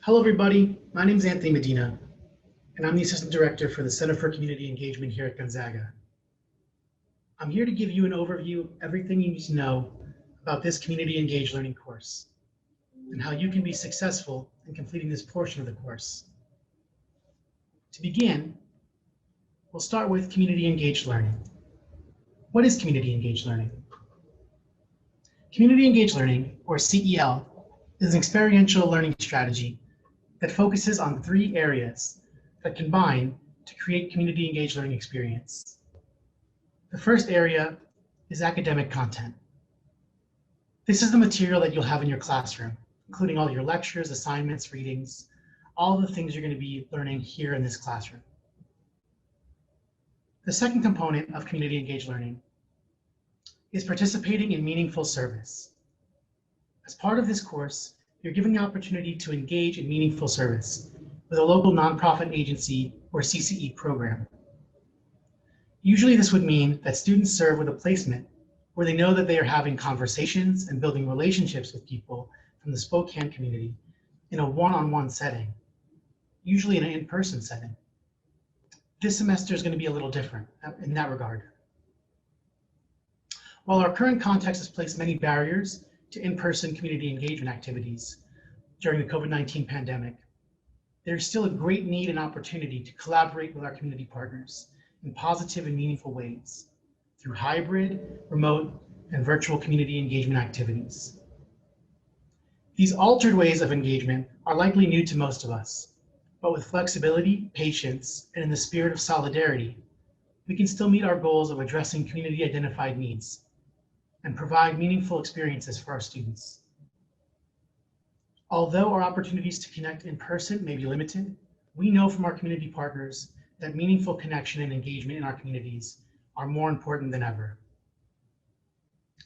Hello, everybody. My name is Anthony Medina, and I'm the Assistant Director for the Center for Community Engagement here at Gonzaga. I'm here to give you an overview of everything you need to know about this Community Engaged Learning course and how you can be successful in completing this portion of the course. To begin, we'll start with Community Engaged Learning. What is Community Engaged Learning? Community Engaged Learning, or CEL, is an experiential learning strategy that focuses on three areas that combine to create community engaged learning experience. The first area is academic content. This is the material that you'll have in your classroom, including all your lectures, assignments, readings, all the things you're going to be learning here in this classroom. The second component of community engaged learning is participating in meaningful service. As part of this course, you're given the opportunity to engage in meaningful service with a local nonprofit agency or CCE program. Usually this would mean that students serve with a placement where they know that they are having conversations and building relationships with people from the Spokane community in a one-on-one setting, usually in an in-person setting. This semester is going to be a little different in that regard. While our current context has placed many barriers to in-person community engagement activities during the COVID-19 pandemic, there's still a great need and opportunity to collaborate with our community partners in positive and meaningful ways through hybrid, remote, and virtual community engagement activities. These altered ways of engagement are likely new to most of us, but with flexibility, patience, and in the spirit of solidarity, we can still meet our goals of addressing community-identified needs and provide meaningful experiences for our students. Although our opportunities to connect in person may be limited, we know from our community partners that meaningful connection and engagement in our communities are more important than ever.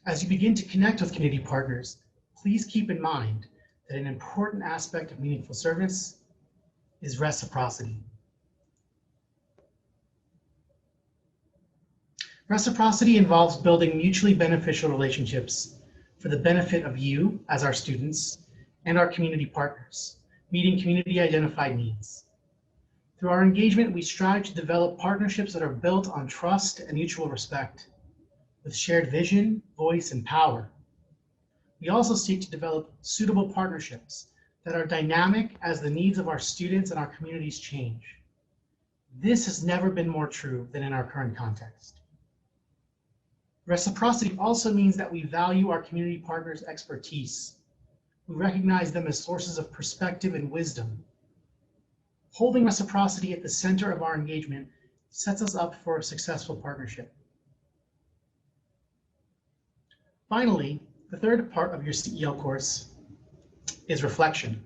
As you begin to connect with community partners, please keep in mind that an important aspect of meaningful service is reciprocity. Reciprocity involves building mutually beneficial relationships for the benefit of you as our students and our community partners, meeting community-identified needs. Through our engagement, we strive to develop partnerships that are built on trust and mutual respect, with shared vision, voice, and power. We also seek to develop suitable partnerships that are dynamic as the needs of our students and our communities change. This has never been more true than in our current context. Reciprocity also means that we value our community partners' expertise. We recognize them as sources of perspective and wisdom. Holding reciprocity at the center of our engagement sets us up for a successful partnership. Finally, the third part of your CEL course is reflection.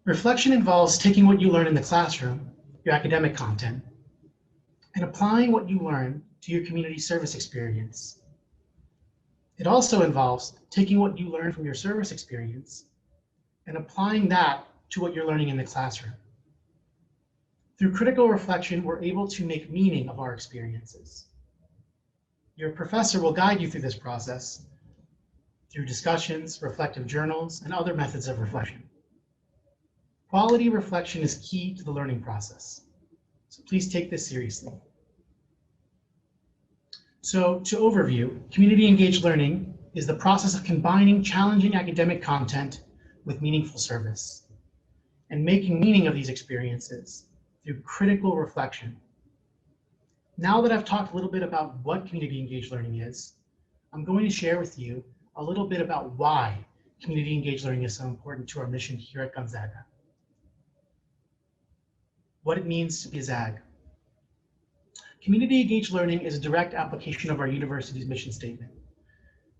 Reflection involves taking what you learn in the classroom, your academic content, and applying what you learn to your community service experience. It also involves taking what you learn from your service experience and applying that to what you're learning in the classroom. Through critical reflection, we're able to make meaning of our experiences. Your professor will guide you through this process through discussions, reflective journals, and other methods of reflection. Quality reflection is key to the learning process, so please take this seriously. So to overview, community engaged learning is the process of combining challenging academic content with meaningful service and making meaning of these experiences through critical reflection. Now that I've talked a little bit about what community engaged learning is, I'm going to share with you a little bit about why community engaged learning is so important to our mission here at Gonzaga. What it means to be a ZAG. Community engaged learning is a direct application of our university's mission statement.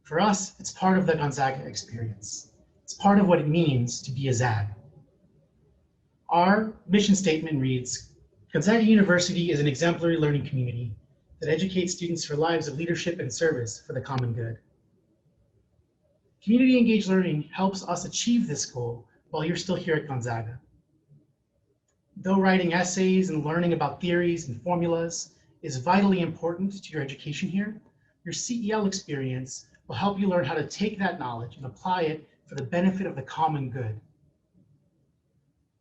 For us, it's part of the Gonzaga experience. It's part of what it means to be a ZAG. Our mission statement reads, Gonzaga University is an exemplary learning community that educates students for lives of leadership and service for the common good. Community engaged learning helps us achieve this goal while you're still here at Gonzaga. Though writing essays and learning about theories and formulas is vitally important to your education here, your CEL experience will help you learn how to take that knowledge and apply it for the benefit of the common good.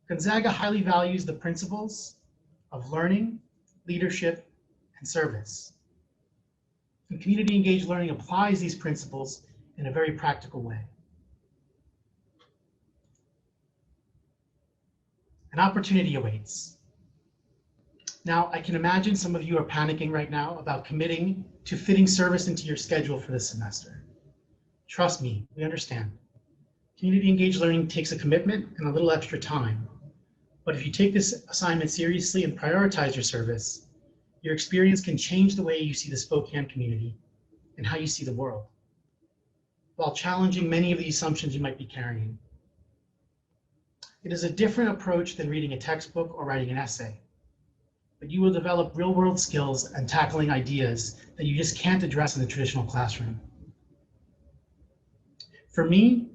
Gonzaga highly values the principles of learning, leadership, and service. And community-engaged learning applies these principles in a very practical way. An opportunity awaits. Now, I can imagine some of you are panicking right now about committing to fitting service into your schedule for this semester. Trust me, we understand. Community-engaged learning takes a commitment and a little extra time. But if you take this assignment seriously and prioritize your service, your experience can change the way you see the Spokane community and how you see the world, while challenging many of the assumptions you might be carrying. It is a different approach than reading a textbook or writing an essay, but you will develop real-world skills and tackling ideas that you just can't address in the traditional classroom. For me,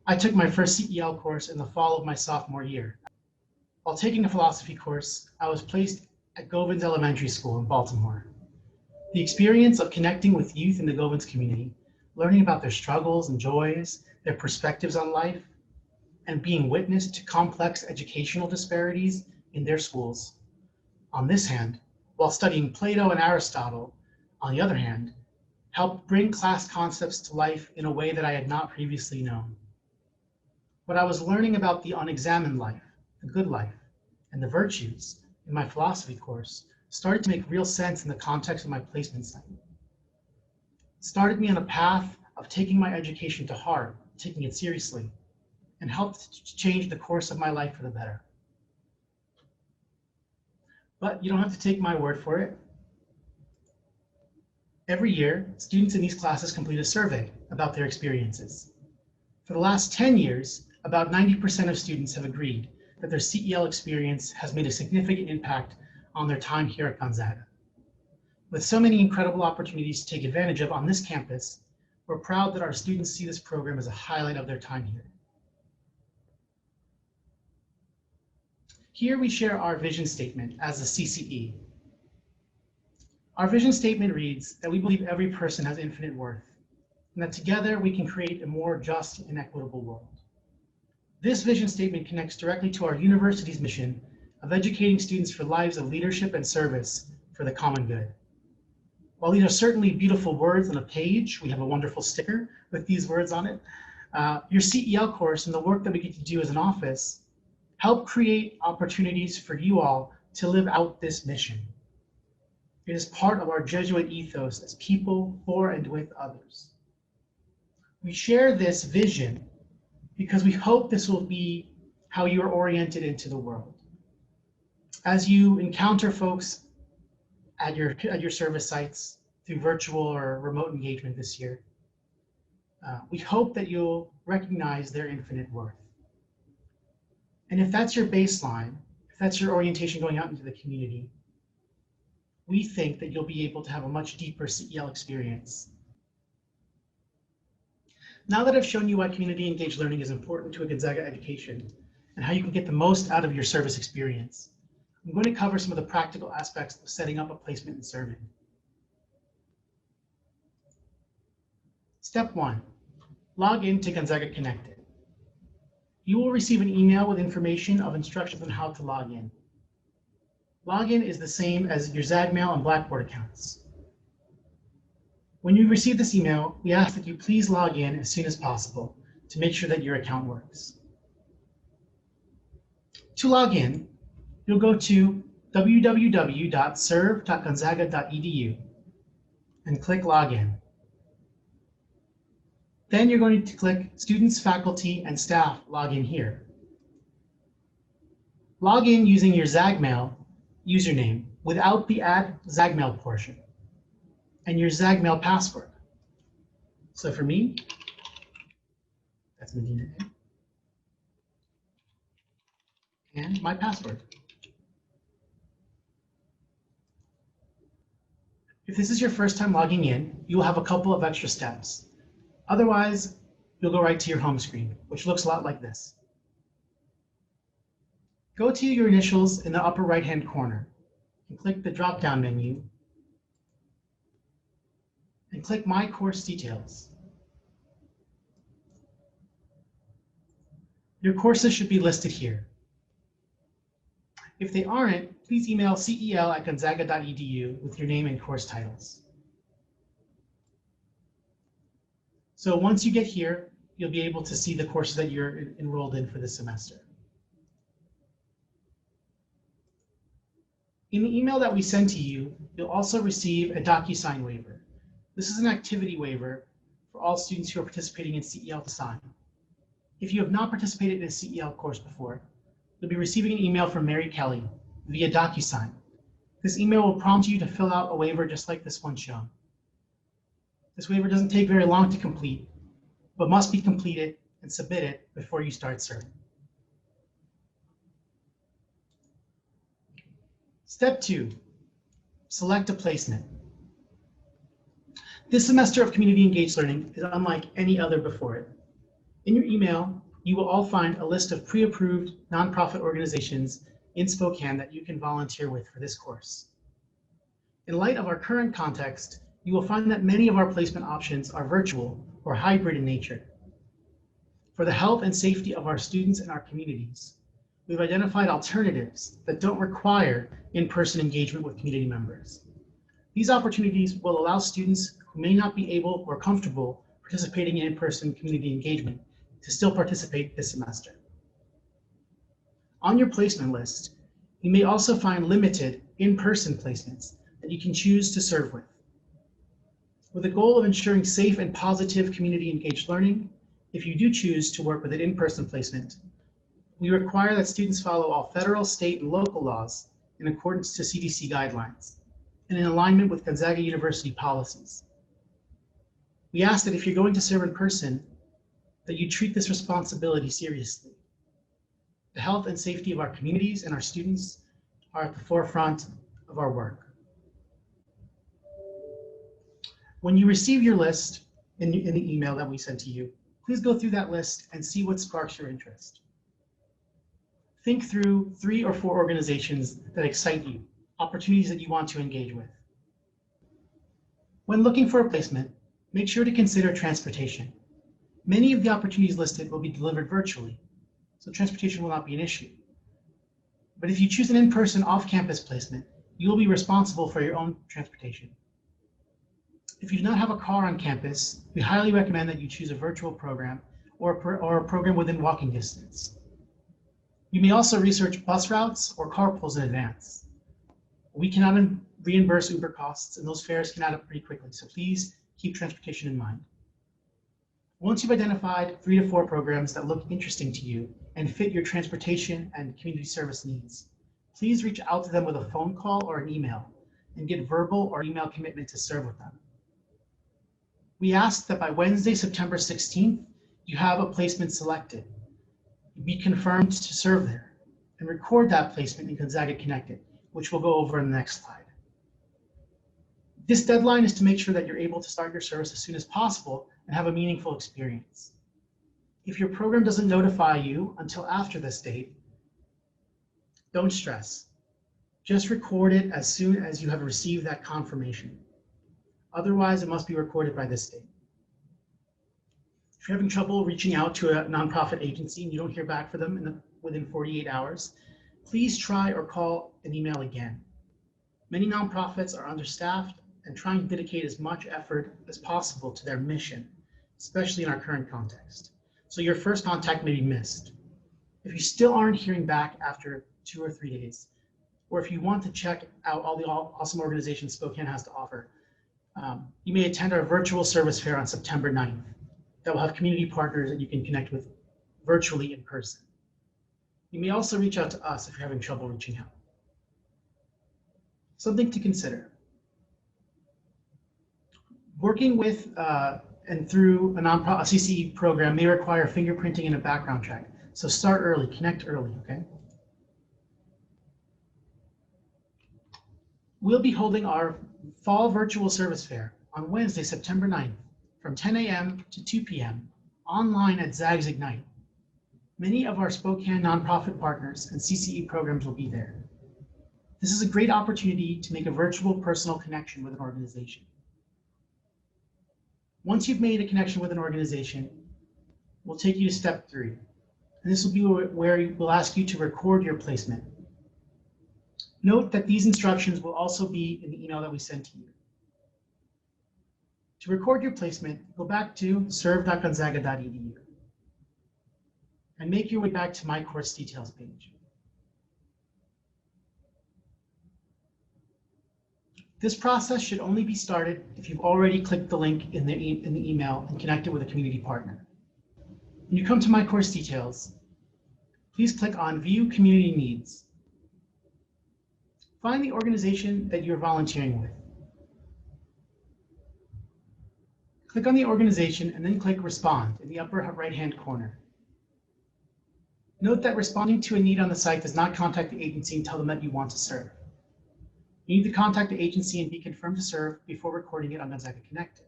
I took my first CEL course in the fall of my sophomore year. While taking a philosophy course, I was placed at Govans Elementary School in Baltimore. The experience of connecting with youth in the Govans community, learning about their struggles and joys, their perspectives on life, and being witness to complex educational disparities in their schools, on this hand, while studying Plato and Aristotle, on the other hand, helped bring class concepts to life in a way that I had not previously known. What I was learning about the unexamined life, the good life, and the virtues in my philosophy course started to make real sense in the context of my placement site. It started me on a path of taking my education to heart, taking it seriously, and helped to change the course of my life for the better. But you don't have to take my word for it. Every year, students in these classes complete a survey about their experiences. For the last 10 years, about 90% of students have agreed that their CEL experience has made a significant impact on their time here at Gonzaga. With so many incredible opportunities to take advantage of on this campus, we're proud that our students see this program as a highlight of their time here. Here we share our vision statement as a CCE. Our vision statement reads that we believe every person has infinite worth, and that together we can create a more just and equitable world. This vision statement connects directly to our university's mission of educating students for lives of leadership and service for the common good. While these are certainly beautiful words on a page, we have a wonderful sticker with these words on it, your CEL course and the work that we get to do as an office help create opportunities for you all to live out this mission. It is part of our Jesuit ethos as people for and with others. We share this vision because we hope this will be how you are oriented into the world. As you encounter folks at your service sites through virtual or remote engagement this year, we hope that you'll recognize their infinite worth. And if that's your baseline, if that's your orientation going out into the community, we think that you'll be able to have a much deeper CEL experience. Now that I've shown you why community-engaged learning is important to a Gonzaga education and how you can get the most out of your service experience, I'm going to cover some of the practical aspects of setting up a placement and serving. Step 1, log in to Gonzaga Connected. You will receive an email with information of instructions on how to log in. Login is the same as your Zagmail and Blackboard accounts. When you receive this email, we ask that you please log in as soon as possible to make sure that your account works. To log in, you'll go to www.serve.gonzaga.edu and click Login. Then you're going to click Students, Faculty, and Staff Login here. Log in using your Zagmail username without the @Zagmail portion and your Zagmail password. So for me, that's Medina A. And my password. If this is your first time logging in, you will have a couple of extra steps. Otherwise, you'll go right to your home screen, which looks a lot like this. Go to your initials in the upper right-hand corner and click the drop-down menu and click My Course Details. Your courses should be listed here. If they aren't, please email cel@gonzaga.edu with your name and course titles. So once you get here, you'll be able to see the courses that you're enrolled in for this semester. In the email that we send to you, you'll also receive a DocuSign waiver. This is an activity waiver for all students who are participating in CEL to sign. If you have not participated in a CEL course before, you'll be receiving an email from Mary Kelly via DocuSign. This email will prompt you to fill out a waiver just like this one shown. This waiver doesn't take very long to complete, but must be completed and submitted before you start serving. Step 2, select a placement. This semester of community engaged learning is unlike any other before it. In your email, you will all find a list of pre-approved nonprofit organizations in Spokane that you can volunteer with for this course. In light of our current context, you will find that many of our placement options are virtual or hybrid in nature. For the health and safety of our students and our communities, we've identified alternatives that don't require in-person engagement with community members. These opportunities will allow students who may not be able or comfortable participating in in-person community engagement to still participate this semester. On your placement list, you may also find limited in-person placements that you can choose to serve with. With the goal of ensuring safe and positive community engaged learning, if you do choose to work with an in-person placement, we require that students follow all federal, state, and local laws in accordance to CDC guidelines and in alignment with Gonzaga University policies. We ask that if you're going to serve in person, that you treat this responsibility seriously. The health and safety of our communities and our students are at the forefront of our work. When you receive your list in the email that we sent to you, please go through that list and see what sparks your interest. Think through 3 or 4 organizations that excite you, opportunities that you want to engage with. When looking for a placement, make sure to consider transportation. Many of the opportunities listed will be delivered virtually, so transportation will not be an issue. But if you choose an in-person off-campus placement, you will be responsible for your own transportation. If you do not have a car on campus, we highly recommend that you choose a virtual program or a program within walking distance. You may also research bus routes or carpools in advance. We cannot reimburse Uber costs, and those fares can add up pretty quickly, so please keep transportation in mind. Once you've identified 3 to 4 programs that look interesting to you and fit your transportation and community service needs, please reach out to them with a phone call or an email and get verbal or email commitment to serve with them. We ask that by Wednesday, September 16th, you have a placement selected. Be confirmed to serve there and record that placement in Gonzaga Connected, which we'll go over in the next slide. This deadline is to make sure that you're able to start your service as soon as possible and have a meaningful experience. If your program doesn't notify you until after this date, don't stress. Just record it as soon as you have received that confirmation. Otherwise, it must be recorded by this date. If you're having trouble reaching out to a nonprofit agency and you don't hear back from them within 48 hours, please try or call and email again. Many nonprofits are understaffed and trying to dedicate as much effort as possible to their mission, especially in our current context. So your first contact may be missed. If you still aren't hearing back after 2 or 3 days, or if you want to check out all the awesome organizations Spokane has to offer, you may attend our virtual service fair on September 9th. That will have community partners that you can connect with virtually in person. You may also reach out to us if you're having trouble reaching out. Something to consider. Working with and through a CCE program may require fingerprinting and a background check. So start early, connect early, okay? We'll be holding our fall virtual service fair on Wednesday, September 9th from 10 a.m. to 2 p.m. online at Zags Ignite. Many of our Spokane nonprofit partners and CCE programs will be there. This is a great opportunity to make a virtual personal connection with an organization. Once you've made a connection with an organization, we'll take you to step 3, and this will be where we'll ask you to record your placement. Note that these instructions will also be in the email that we sent to you. To record your placement, go back to serve.gonzaga.edu and make your way back to my course details page. This process should only be started if you've already clicked the link in the email and connected with a community partner. When you come to my course details, please click on View Community Needs. Find the organization that you're volunteering with. Click on the organization and then click Respond in the upper right-hand corner. Note that responding to a need on the site does not contact the agency and tell them that you want to serve. You need to contact the agency and be confirmed to serve before recording it on Gonzaga Connected.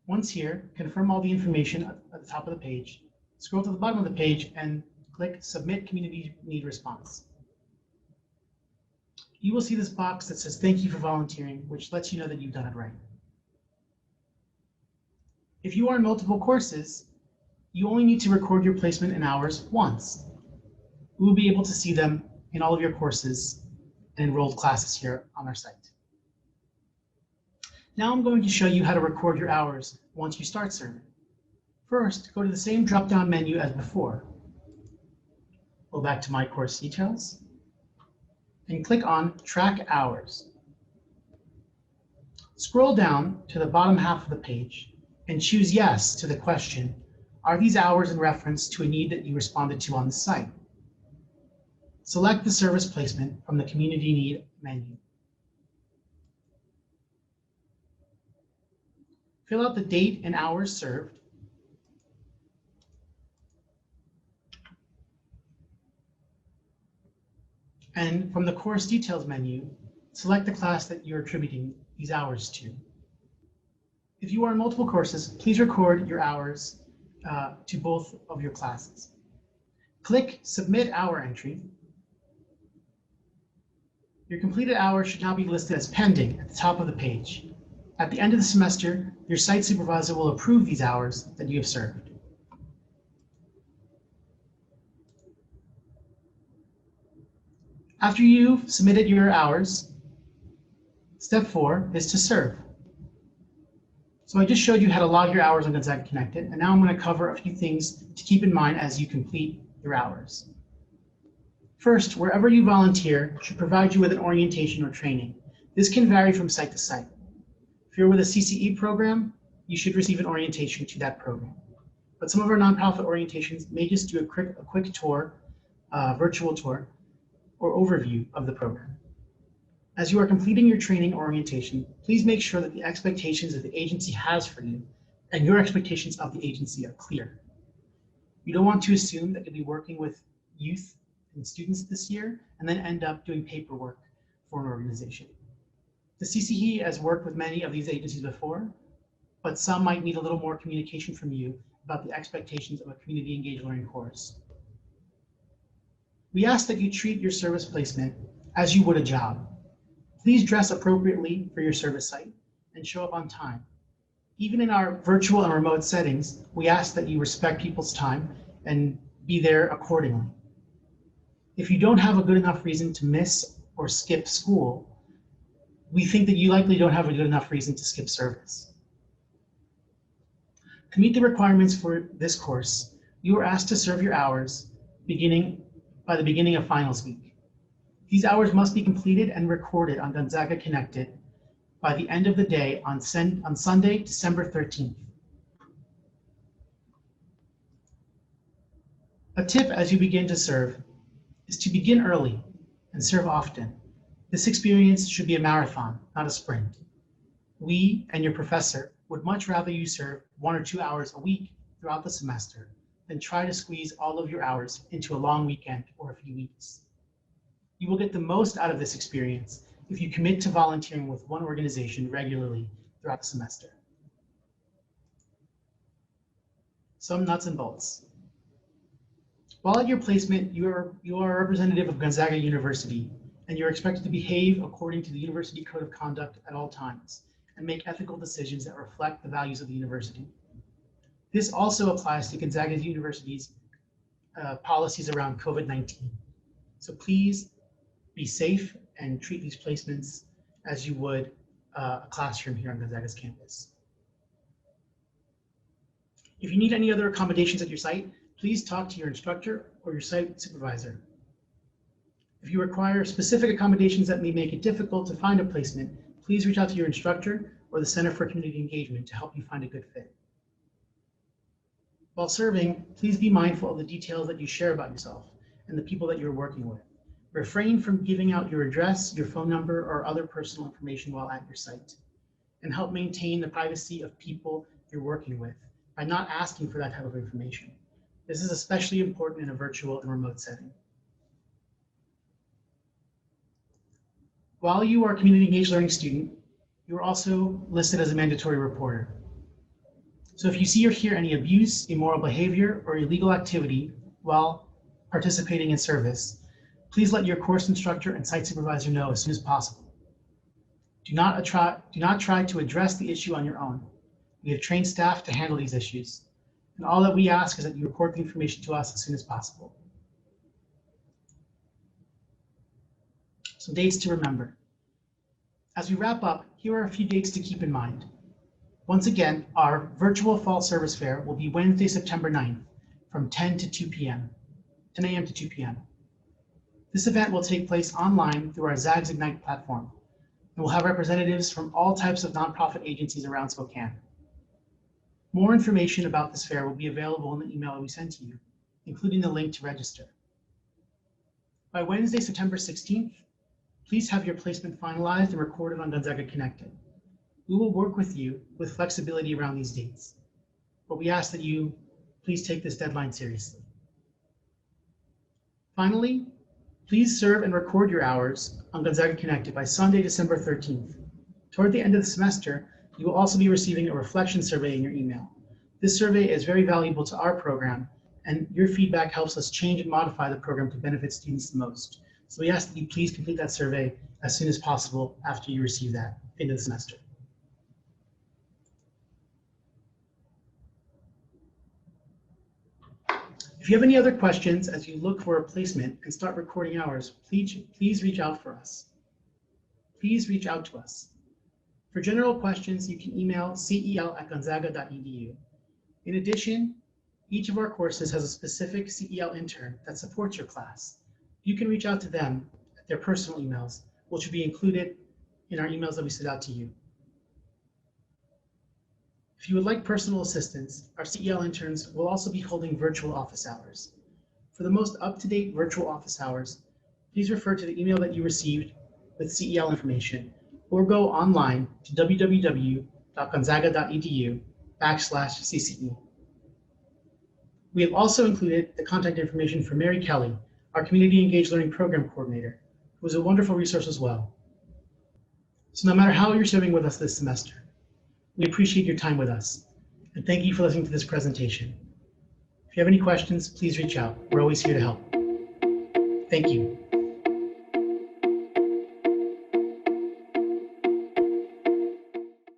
Once here, confirm all the information at the top of the page, scroll to the bottom of the page and click Submit Community Need Response. You will see this box that says thank you for volunteering, which lets you know that you've done it right. If you are in multiple courses, you only need to record your placement and hours once. We will be able to see them in all of your courses and enrolled classes here on our site. Now I'm going to show you how to record your hours once you start serving. First, go to the same drop-down menu as before. Go back to My Course Details and click on Track Hours. Scroll down to the bottom half of the page and choose Yes to the question, are these hours in reference to a need that you responded to on the site? Select the service placement from the Community Need menu. Fill out the date and hours served. And from the Course Details menu, select the class that you're attributing these hours to. If you are in multiple courses, please record your hours to both of your classes. Click Submit Hour Entry. Your completed hours should now be listed as pending at the top of the page. At the end of the semester, your site supervisor will approve these hours that you have served. After you've submitted your hours, step 4 is to serve. So I just showed you how to log your hours on Gonzaga Connected, and now I'm going to cover a few things to keep in mind as you complete your hours. First, wherever you volunteer should provide you with an orientation or training. This can vary from site to site. If you're with a CCE program, you should receive an orientation to that program. But some of our nonprofit orientations may just do a quick tour, virtual tour, or overview of the program. As you are completing your training or orientation, please make sure that the expectations that the agency has for you and your expectations of the agency are clear. You don't want to assume that you'll be working with youth and students this year and then end up doing paperwork for an organization. The CCE has worked with many of these agencies before, but some might need a little more communication from you about the expectations of a community engaged learning course. We ask that you treat your service placement as you would a job. Please dress appropriately for your service site and show up on time. Even in our virtual and remote settings, we ask that you respect people's time and be there accordingly. If you don't have a good enough reason to miss or skip school, we think that you likely don't have a good enough reason to skip service. To meet the requirements for this course, you are asked to serve your hours by the beginning of finals week. These hours must be completed and recorded on Gonzaga Connected by the end of the day on Sunday, December 13th. A tip as you begin to serve is to begin early and serve often. This experience should be a marathon, not a sprint. We and your professor would much rather you serve 1 or 2 hours a week throughout the semester than try to squeeze all of your hours into a long weekend or a few weeks. You will get the most out of this experience if you commit to volunteering with one organization regularly throughout the semester. Some nuts and bolts. While at your placement, you are a representative of Gonzaga University, and you're expected to behave according to the University Code of Conduct at all times and make ethical decisions that reflect the values of the university. This also applies to Gonzaga University's policies around COVID-19. So please be safe and treat these placements as you would a classroom here on Gonzaga's campus. If you need any other accommodations at your site, please talk to your instructor or your site supervisor. If you require specific accommodations that may make it difficult to find a placement, please reach out to your instructor or the Center for Community Engagement to help you find a good fit. While serving, please be mindful of the details that you share about yourself and the people that you're working with. Refrain from giving out your address, your phone number, or other personal information while at your site, and help maintain the privacy of people you're working with by not asking for that type of information. This is especially important in a virtual and remote setting. While you are a community engaged learning student, you are also listed as a mandatory reporter. So if you see or hear any abuse, immoral behavior, or illegal activity while participating in service, please let your course instructor and site supervisor know as soon as possible. Do not try to address the issue on your own. We have trained staff to handle these issues, and all that we ask is that you report the information to us as soon as possible. Some dates to remember. As we wrap up, here are a few dates to keep in mind. Once again, our virtual fall service fair will be Wednesday, September 9th from 10 to 2 p.m., 10 a.m. to 2 p.m. This event will take place online through our Zags Ignite platform, and we'll have representatives from all types of nonprofit agencies around Spokane. More information about this fair will be available in the email we send to you, including the link to register. By Wednesday, September 16th, please have your placement finalized and recorded on Gonzaga Connected. We will work with you with flexibility around these dates, but we ask that you please take this deadline seriously. Finally, please serve and record your hours on Gonzaga Connected by Sunday, December 13th. Toward the end of the semester, you will also be receiving a reflection survey in your email. This survey is very valuable to our program, and your feedback helps us change and modify the program to benefit students the most. So we ask that you please complete that survey as soon as possible after you receive that end of the semester. If you have any other questions as you look for a placement and start recording hours, please reach out for us. Please reach out to us. For general questions, you can email cel@gonzaga.edu. In addition, each of our courses has a specific CEL intern that supports your class. You can reach out to them at their personal emails, which will be included in our emails that we send out to you. If you would like personal assistance, our CEL interns will also be holding virtual office hours. For the most up-to-date virtual office hours, please refer to the email that you received with CEL information, or go online to www.gonzaga.edu/CCE. We have also included the contact information for Mary Kelly, our Community Engaged Learning Program Coordinator, who is a wonderful resource as well. So no matter how you're serving with us this semester, we appreciate your time with us, and thank you for listening to this presentation. If you have any questions, please reach out. We're always here to help. Thank you.